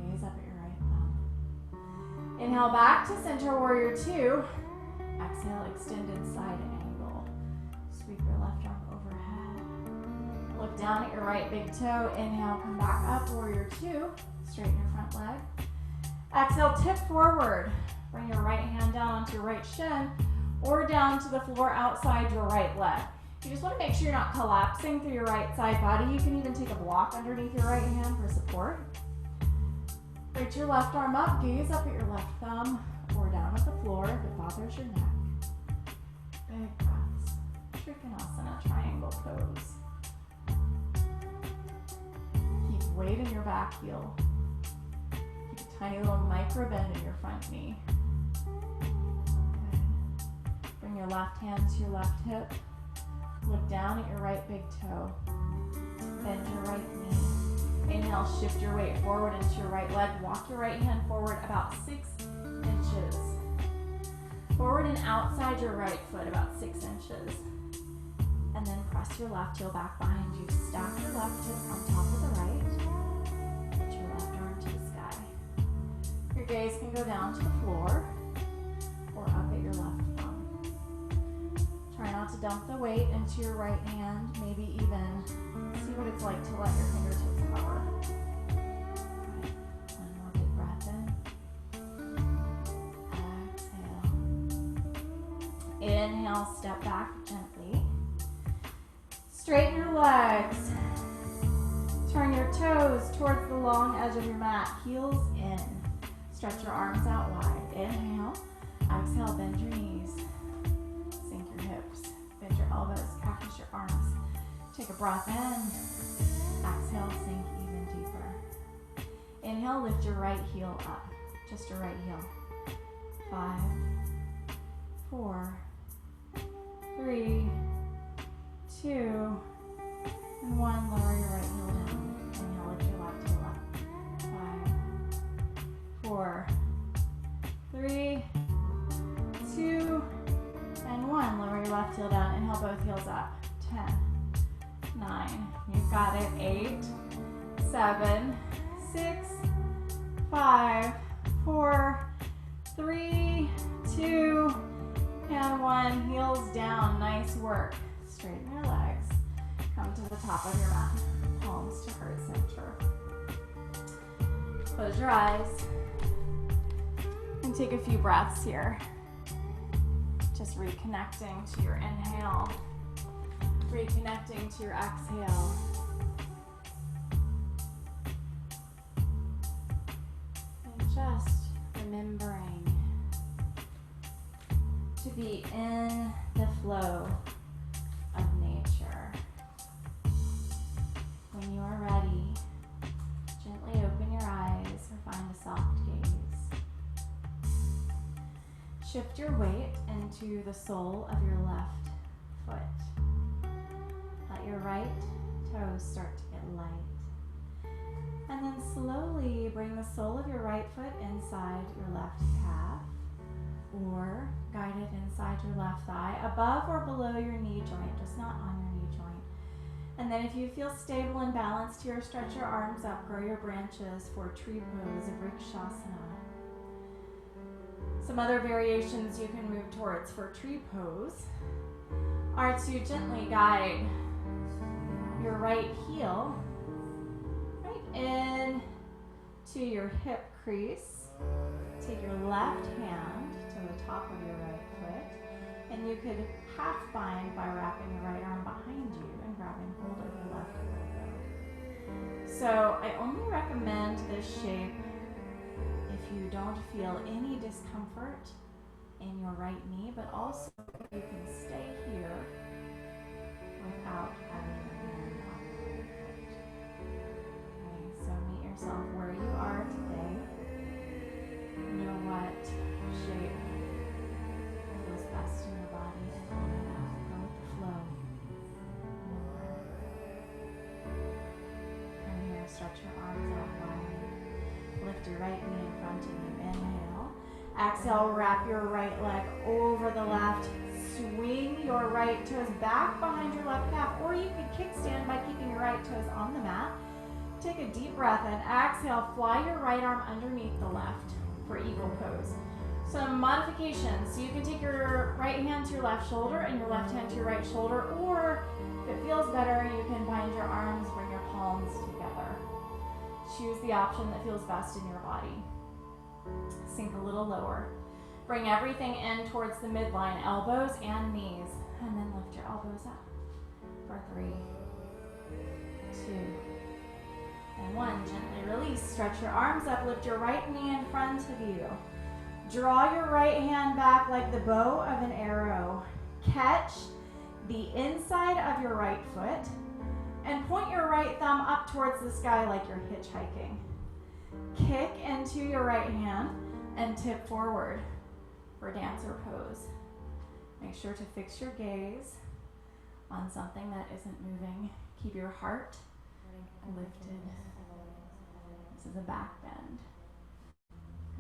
Gaze up at your right thumb. Inhale, back to center, warrior two. Exhale, extended side angle. Sweep your left arm overhead. Look down at your right big toe. Inhale, come back up, warrior two. Straighten your front leg. Exhale, tip forward. Bring your right hand down onto your right shin or down to the floor outside your right leg. You just want to make sure you're not collapsing through your right side body. You can even take a block underneath your right hand for support. Reach your left arm up, gaze up at your left thumb, or down at the floor if it bothers your neck. Big breaths. Trikonasana, triangle pose. Keep weight in your back heel. Keep a tiny little micro bend in your front knee. Good. Bring your left hand to your left hip. Look down at your right big toe. Bend your right knee. Inhale, shift your weight forward into your right leg. Walk your right hand forward about 6 inches. Forward and outside your right foot about 6 inches. And then press your left heel back behind you. Stack your left hip on top of the right. Put your left arm to the sky. Your gaze can go down to the floor or up at your left thumb. Try not to dump the weight into your right hand. Maybe even see what it's like to let your fingertips hover. Okay. One more big breath in. Exhale. Inhale, step back gently. Straighten your legs. Turn your toes towards the long edge of your mat. Heels in. Stretch your arms out wide. Inhale. Exhale, bend your knees. Sink your hips. Bend your elbows. Cactus your arms. Take a breath in. Exhale, sink even deeper. Inhale, lift your right heel up. Just your right heel. 5, 4, 3, your left heel down. Inhale, both heels up. 10, 9, you've got it. 8, 7, 6, 5, 4, 3, 2, and 1. Heels down. Nice work. Straighten your legs. Come to the top of your mat. Palms to heart center. Close your eyes. And take a few breaths here. Just reconnecting to your inhale. Reconnecting to your exhale. And just remembering to be in the flow of nature. When you are ready, gently open your eyes or find a soft gaze. Shift your weight into the sole of your left foot. Let your right toes start to get light. And then slowly bring the sole of your right foot inside your left calf, or guide it inside your left thigh, above or below your knee joint, just not on your knee joint. And then if you feel stable and balanced here, stretch your arms up, grow your branches for tree pose of Vinyasa. Some other variations you can move towards for tree pose are to gently guide your right heel right in to your hip crease. Take your left hand to the top of your right foot, and you could half bind by wrapping your right arm behind you and grabbing hold of your left elbow. So I only recommend this shape if you don't feel any discomfort in your right knee, but also you can stay here without having your hand on your right foot. Okay, so meet yourself where you are today. Know what shape feels best in your body and honor that. Go with the flow. From here, stretch your arms out wide. Lift your right knee in front of you. Inhale. Exhale, wrap your right leg over the left. Swing your right toes back behind your left calf, or you could kickstand by keeping your right toes on the mat. Take a deep breath in. Exhale, fly your right arm underneath the left for eagle pose. Some modifications. So you can take your right hand to your left shoulder and your left hand to your right shoulder, or if it feels better, you can bind your arms, bring your palms together. Choose the option that feels best in your body. Sink a little lower. Bring everything in towards the midline, elbows and knees, and then lift your elbows up for 3, 2, and 1. Gently release. Stretch your arms up. Lift your right knee in front of you. Draw your right hand back like the bow of an arrow. Catch the inside of your right foot and point your right thumb up towards the sky like you're hitchhiking. Kick into your right hand and tip forward for dancer pose. Make sure to fix your gaze on something that isn't moving. Keep your heart lifted. This is a back bend.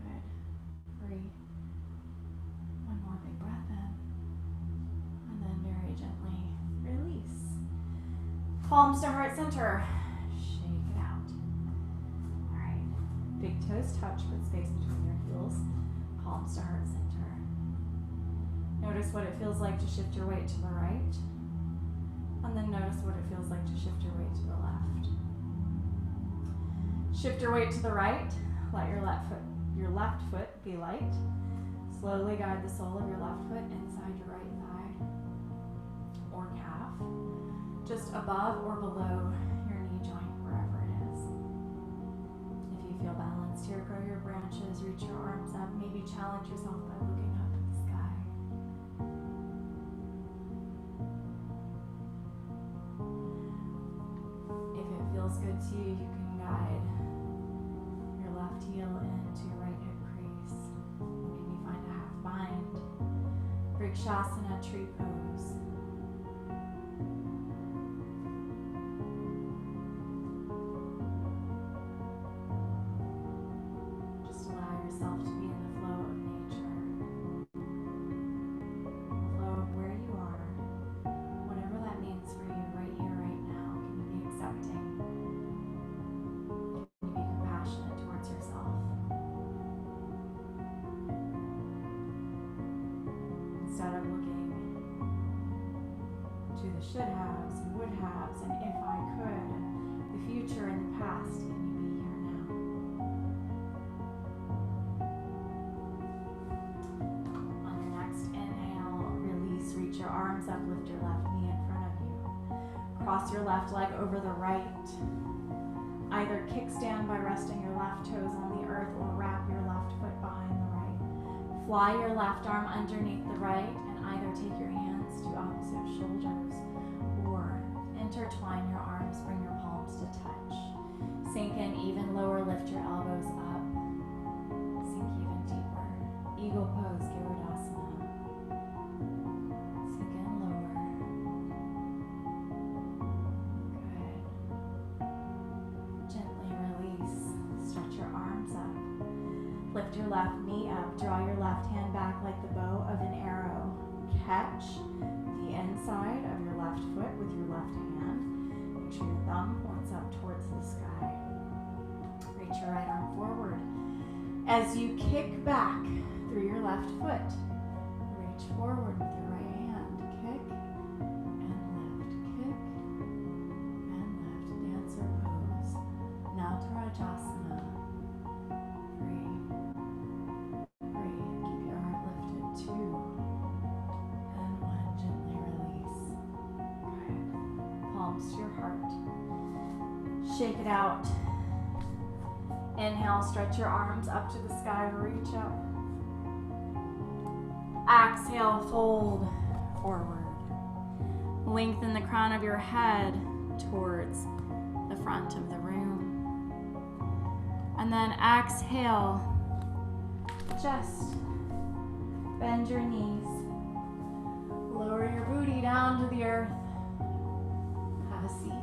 Good. 3. One more big breath in. And then very gently release. Palms to heart center. Shake it out. All right. Big toes touch, but space between your heels. Palms to heart center. Notice what it feels like to shift your weight to the right. And then notice what it feels like to shift your weight to the left. Shift your weight to the right. Let your left foot be light. Slowly guide the sole of your left foot inside your right thigh or calf, just above or below your knee joint, wherever it is. If you feel balanced here, grow your branches, reach your arms up, maybe challenge yourself by looking up at the sky. If it feels good to you, you can guide your left heel into your right hip crease. Maybe find a half bind. Vinyasa tree pose. Just allow yourself to be in the flow of nature. The flow of where you are. instead of looking to the should haves and would haves and if I could and the future and the past. Can you be here now? On your next inhale, release, reach your arms up, lift your left knee in front of you. Cross your left leg over the right. Either kickstand by resting your left toes on the earth or wrap your left foot behind the right. Fly your left arm underneath the right and either take your hands to opposite shoulders or intertwine your arms, bring your palms to touch. Sink in even lower, lift your elbows up. Sink even deeper. Eagle pose, Garudasana. Sink in lower. Good. Gently release. Stretch your arms up. Lift your left knee up. Draw your left hand back like the bow of an arrow. Catch the inside of your left foot with your left hand. Make sure your thumb points up towards the sky. Reach your right arm forward. As you kick back through your left foot, reach forward with your right hand. Kick and lift. Kick and lift. Dancer pose. Now to Rajasana. Breathe. Breathe. Keep your heart lifted. 2 and 1. Gently release. Good. Palms to your heart. Shake it out. Inhale, stretch your arms up to the sky, reach up. Exhale, fold forward. Lengthen the crown of your head towards the front of the room. And then exhale, just bend your knees. Lower your booty down to the earth. Have a seat.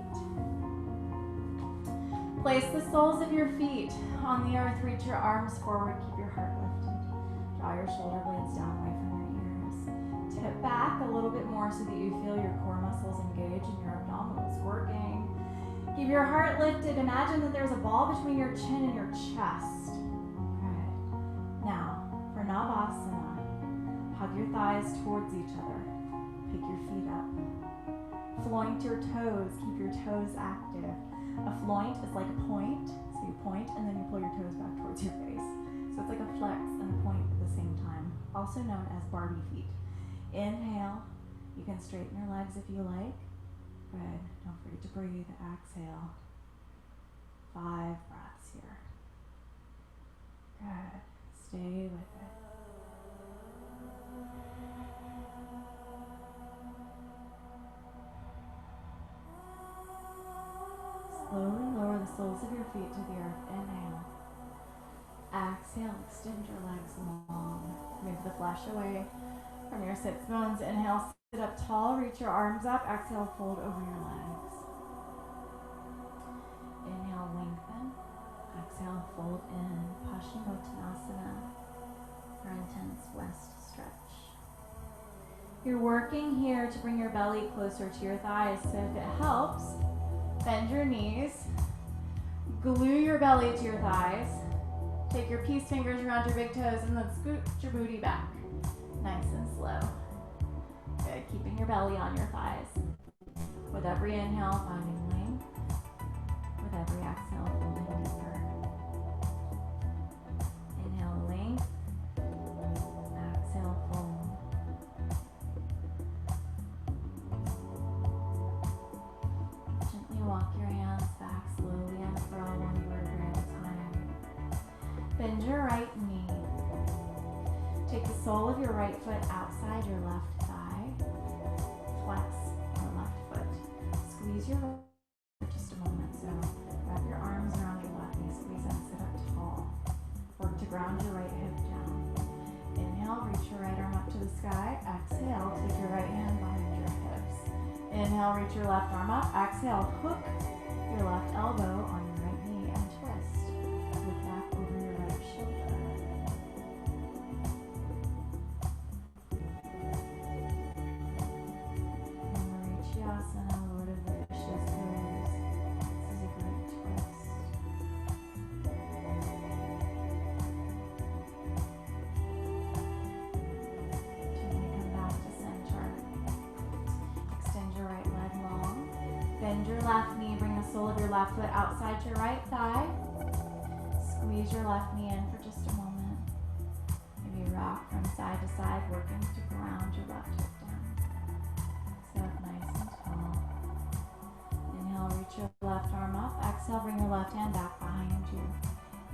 Place the soles of your feet on the earth. Reach your arms forward. Keep your heart lifted. Draw your shoulder blades down away from your ears. Tip back a little bit more so that you feel your core muscles engage and your abdominals working. Keep your heart lifted. Imagine that there's a ball between your chin and your chest. Good. Now, for Navasana, hug your thighs towards each other. Pick your feet up. Floint your toes. Keep your toes active. A floint is like a point, so you point and then you pull your toes back towards your face. So it's like a flex and a point at the same time, also known as Barbie feet. Inhale, you can straighten your legs if you like. Good, don't forget to breathe, exhale. 5 breaths here. Good, stay with it. Slowly lower the soles of your feet to the earth. Inhale. Exhale, extend your legs long. Move the flesh away from your sits bones. Inhale, sit up tall, reach your arms up. Exhale, fold over your legs. Inhale, lengthen. Exhale, fold in. Paschimottanasana, our intense west stretch. You're working here to bring your belly closer to your thighs, so if it helps, bend your knees, glue your belly to your thighs, take your peace fingers around your big toes, and then scoot your booty back. Nice and slow. Good, keeping your belly on your thighs. With every inhale, finding length. With every exhale, folding deeper. Inhale, length. Exhale, fold. Walk your hands back slowly, unfurl 1 vertebrae at a time. Bend your right knee. Take the sole of your right foot outside your left thigh. Flex your left foot. Squeeze your right for just a moment. So wrap your arms around your left knee, squeeze and sit up tall. Work to ground your right hip down. Inhale, reach your right arm up to the sky. Exhale, take your right hand behind your hips. Inhale, reach your left arm up. Exhale, hook your left elbow on your right knee and twist. Look back over your right shoulder. Vinyasa, Lord of the Fishes pose. This is a great twist. Gently come back Bend your left knee, bring the sole of your left foot outside your right thigh. Squeeze your left knee in for just a moment. Maybe rock from side to side, working to ground your left hip down. Sit up nice and tall. Inhale, reach your left arm up. Exhale, bring your left hand back behind you.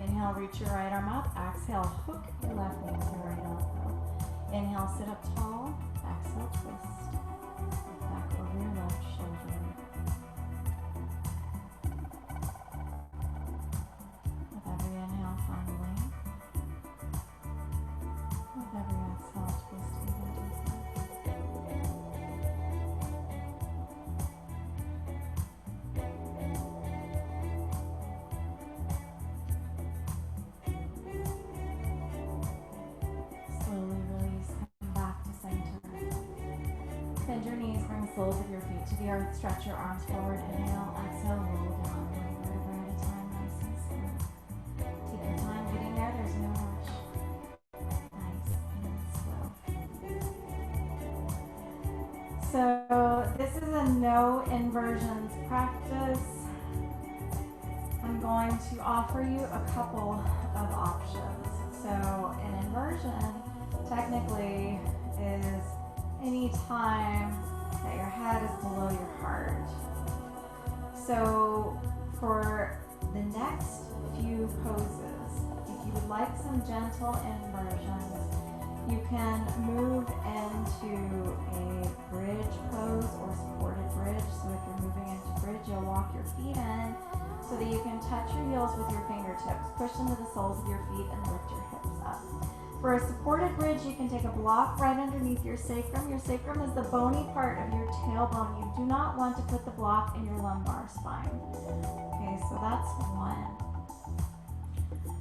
Inhale, reach your right arm up. Exhale, hook your left knee to your right elbow. Inhale, sit up tall. Exhale, twist. Look back over your left shoulder. With every inhale, find length. With every exhale, twist even deeper. Slowly release, come back to center. Bend your knees, bring the soles of your feet to the earth, stretch your arms forward, inhale, exhale, roll down, one vertebra at a time, nice and slow. Take your time getting there, there's no rush. Nice and slow. So this is a no inversions practice. I'm going to offer you a couple of options. So an inversion technically is any time that your head is below your heart. So for the next few poses, if you would like some gentle inversions, you can move into a bridge pose or supported bridge. So if you're moving into bridge, you'll walk your feet in so that you can touch your heels with your fingertips, push into the soles of your feet, and lift your hips up. For a supported bridge, you can take a block right underneath your sacrum. Your sacrum is the bony part of your tailbone. You do not want to put the block in your lumbar spine. Okay, so that's one.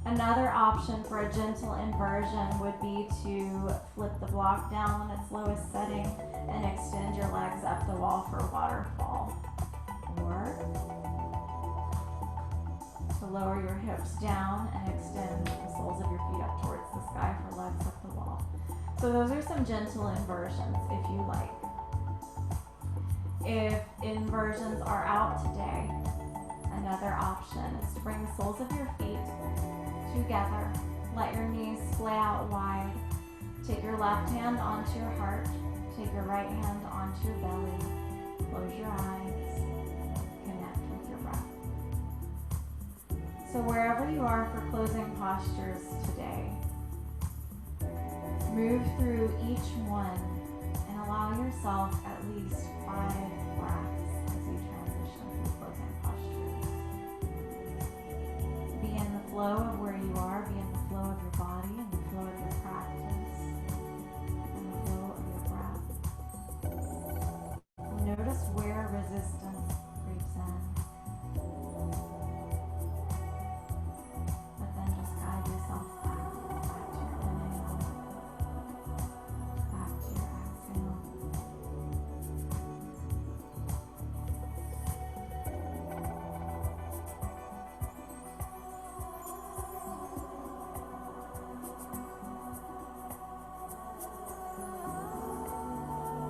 Another option for a gentle inversion would be to flip the block down on its lowest setting and extend your legs up the wall for a waterfall. Or to lower your hips down and extend the soles of your feet up towards the sky for legs up the wall. So those are some gentle inversions if you like. If inversions are out today, another option is to bring the soles of your feet together. Let your knees splay out wide. Take your left hand onto your heart. Take your right hand onto your belly. Close your eyes. Connect with your breath. So wherever you are for closing postures today, move through each one and allow yourself at least 5 breaths as you transition through closing postures. Be in the flow of where you are, be in the flow of your body, and the flow of your practice, and the flow of your breath. Notice where resistance creeps in. But then just guide yourself back to your inhale, back to your exhale.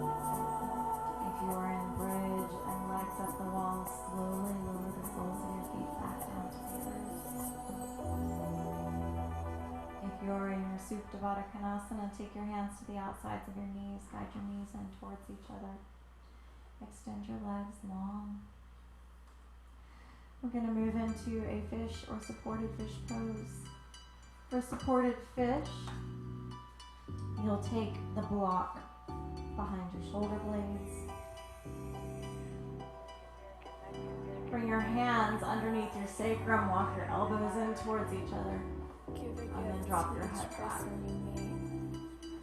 If you are in bridge and legs up the wall, slowly lower the soles of your feet back down to the earth. If you're in your Supta Baddha Konasana, take your hands to the outsides of your knees, guide your knees in towards each other. Extend your legs long. We're going to move into a fish or supported fish pose. For supported fish, you'll take the block behind your shoulder blades. Bring your hands underneath your sacrum, walk your elbows in towards each other, and then drop your head back.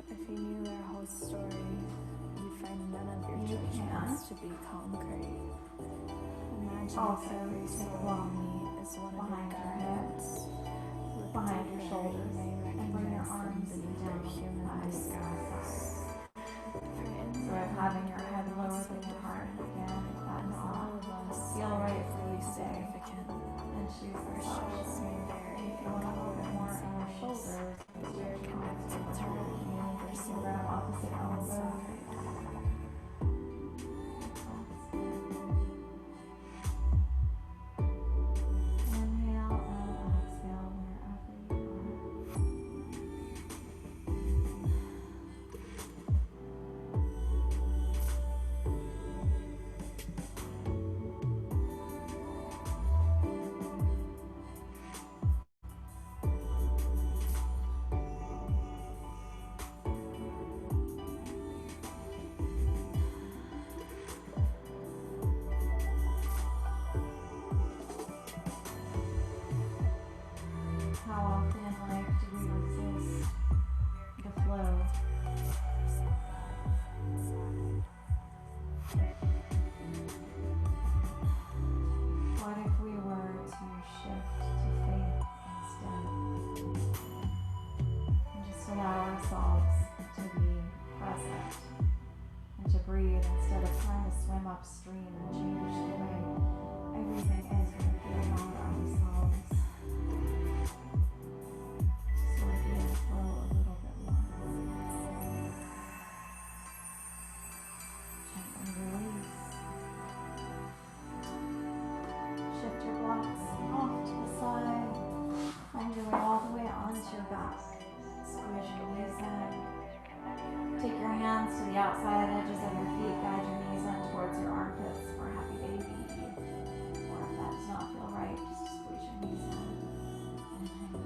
If you knew their whole story, you'd find none of your judgments to be concrete. Imagine Also, every take a soul long you meet is one of behind your your head, guides. behind your shoulders, and bring your arms down human by your disguise. So if having your head lower than your heart, again, if that is All not of us feel right for really you today, significant. then choose Our this shapes option. may vary, If you want to hold it more in in your size. shoulders, We are connected to you a can universal grab love opposite elbow. inside. swim upstream and change the way everything is around ourselves. Just let the air flow a little bit more. Gently release. Shift your blocks off to the side. Find your way all the way onto your back. Squish your knees in. Take your hands to the outside edges of your feet. Guide your knees in towards your armpits for a happy baby. Or if that does not feel right, just squeeze your knees in. Inhale.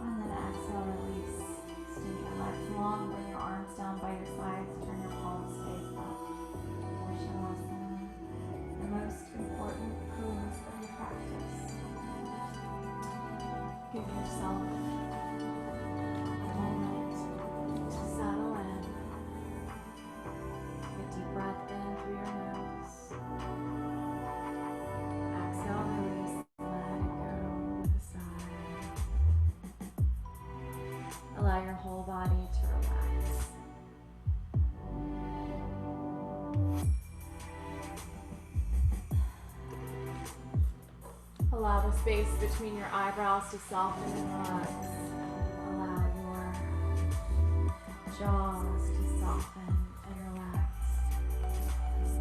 And then exhale, release. Extend your legs long. Bring your arms down by your sides. Turn your palms face up. Vinyasa. The most important pose of your practice. Give yourself a moment to settle in. Take a deep breath in through your nose. Exhale, release, let it go to the side. Allow your whole body to relax. Allow the space between your eyebrows to soften and relax. Allow your jaws to soften and relax.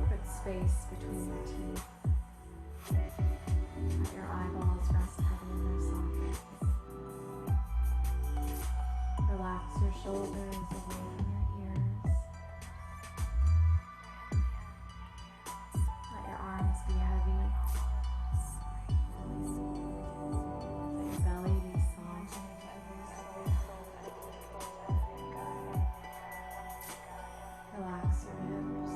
Put space between your teeth. Let your eyeballs rest heavy in their sockets. Relax your shoulders away from your ears. Let your arms be heavy. Let your belly be soft. Relax your hips.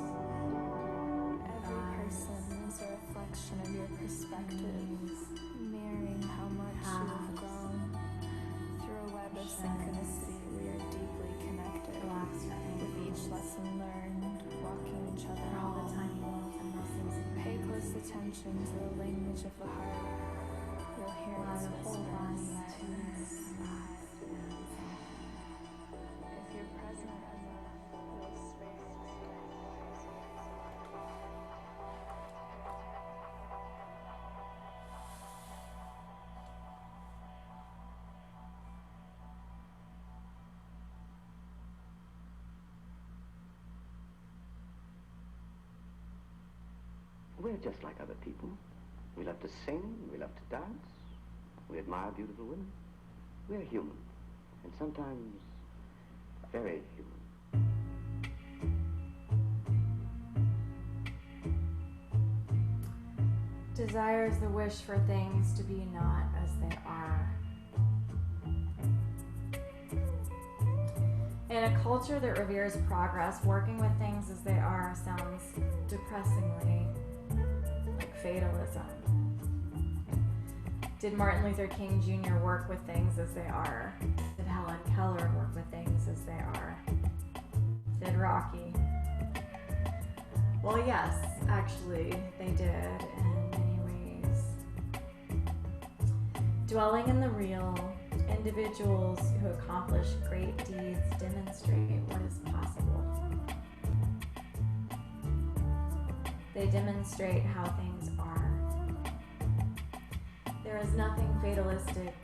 Every person is a reflection of your perspective, mirroring how much you have grown. Through a web of synchronicity, we are deeply connected. Relax your With each ankles. lesson learned, walking each other For all the home. tiny bones and muscles in your Pay hands. close attention to the language of the heart. You'll hear Allow its your whole body whispers. to relax and soft. If you're present enough, you'll space. We're just like other people. We love to sing, we love to dance, we admire beautiful women. We're human, and sometimes very human. Desire is the wish for things to be not as they are. In a culture that reveres progress, working with things as they are sounds depressingly like fatalism. Did Martin Luther King Jr. work with things as they are? Did Helen Keller work with things as they are? Did Rocky? Well, yes, actually, they did in many ways. Dwelling in the real, individuals who accomplish great deeds demonstrate what is possible. They demonstrate how things are. There is nothing fatalistic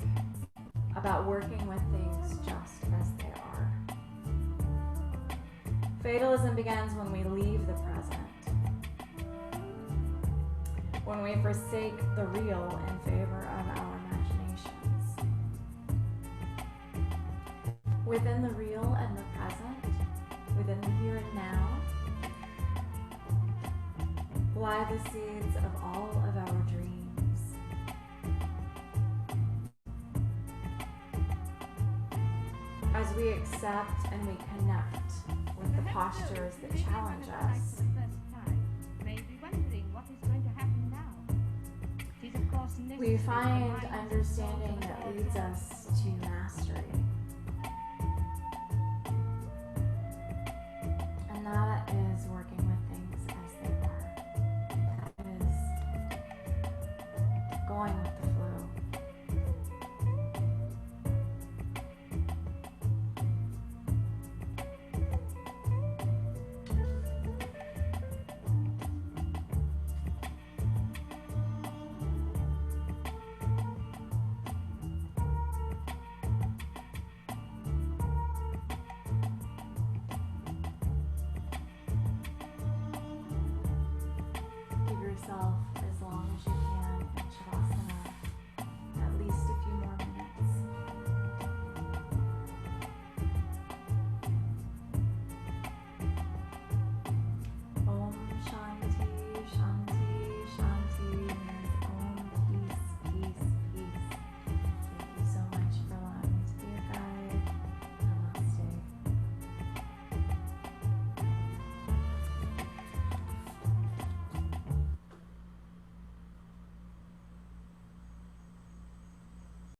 about working with things just as they are. Fatalism begins when we leave the present, when we forsake the real in favor of our imaginations. Within the real and the present, within the here and now, lie the seeds of all of our dreams. As we accept and we connect with the postures that challenge us, we find understanding that leads us to mastery. And that is working with things as they are. It is going with the flow. yourself